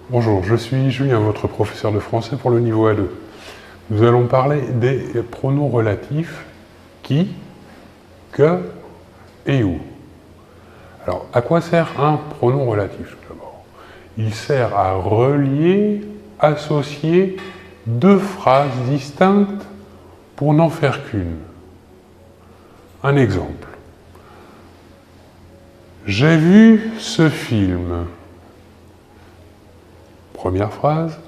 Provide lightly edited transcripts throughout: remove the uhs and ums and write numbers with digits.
Bonjour, je suis Julien, votre professeur de français pour le niveau A2. Nous allons parler des pronoms relatifs qui, que et où. Alors, à quoi sert un pronom relatif tout d'abord? Il sert à relier, associer deux phrases distinctes pour n'en faire qu'une. Un exemple. J'ai vu ce film. Première phrase.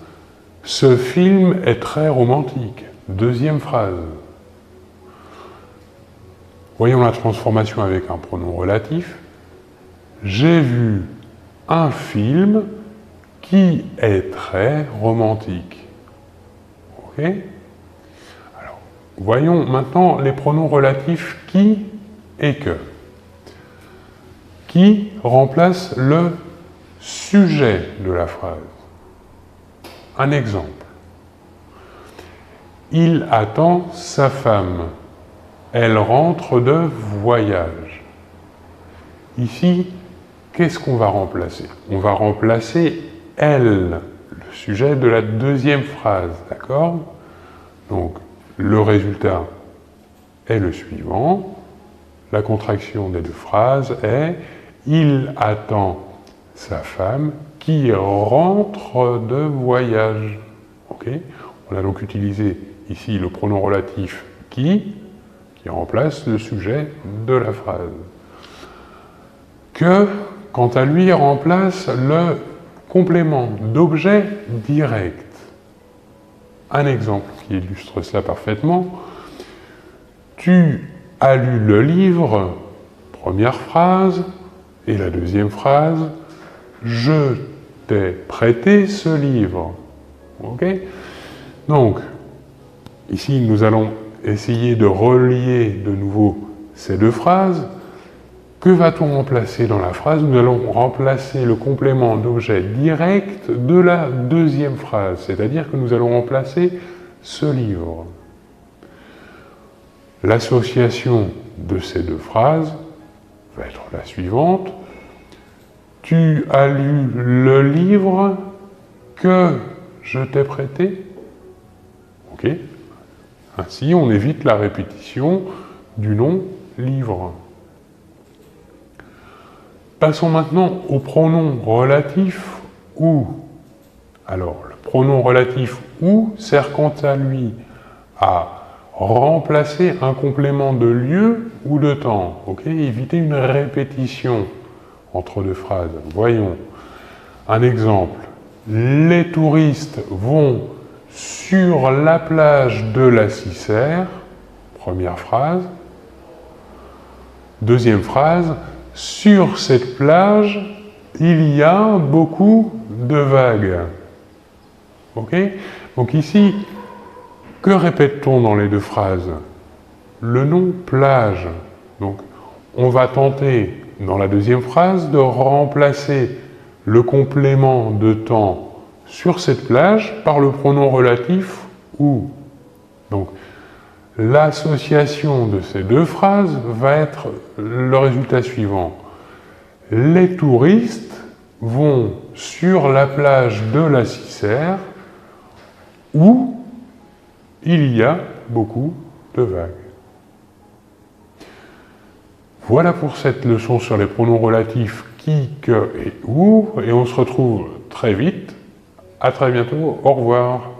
Ce film est très romantique. Deuxième phrase. Voyons la transformation avec un pronom relatif. J'ai vu un film qui est très romantique. Ok? Alors, voyons maintenant les pronoms relatifs qui et que. Qui remplace le sujet de la phrase. Un exemple. Il attend sa femme. Elle rentre de voyage. Ici, qu'est-ce qu'on va remplacer? On va remplacer elle, le sujet de la deuxième phrase, d'accord? Donc, le résultat est le suivant. La contraction des deux phrases est « Il attend sa femme qui rentre de voyage ». Okay? On a donc utilisé ici le pronom relatif « qui remplace le sujet de la phrase. Que, quant à lui, remplace le complément d'objet direct. Un exemple qui illustre cela parfaitement. Tu as lu le livre, première phrase, et la deuxième phrase, je t'ai prêté ce livre. Ok? Donc, ici, nous allons essayer de relier de nouveau ces deux phrases. Que va-t-on remplacer dans la phrase? Nous allons remplacer le complément d'objet direct de la deuxième phrase, c'est-à-dire que nous allons remplacer ce livre. L'association de ces deux phrases va être la suivante. Tu as lu le livre que je t'ai prêté? Ok? Ainsi, on évite la répétition du nom livre. Passons maintenant au pronom relatif où. Alors, le pronom relatif où sert quant à lui à remplacer un complément de lieu ou de temps. Ok? Éviter une répétition entre deux phrases. Voyons un exemple. Les touristes vont sur la plage de la Cissère. Première phrase. Deuxième phrase. Sur cette plage, il y a beaucoup de vagues. Ok? Donc ici, que répète-t-on dans les deux phrases? Le nom plage. Donc, on va tenter, dans la deuxième phrase, de remplacer le complément de temps sur cette plage par le pronom relatif où. Donc, l'association de ces deux phrases va être le résultat suivant. Les touristes vont sur la plage de la Cissère où il y a beaucoup de vagues. Voilà pour cette leçon sur les pronoms relatifs qui, que et où, et on se retrouve très vite. À très bientôt, au revoir.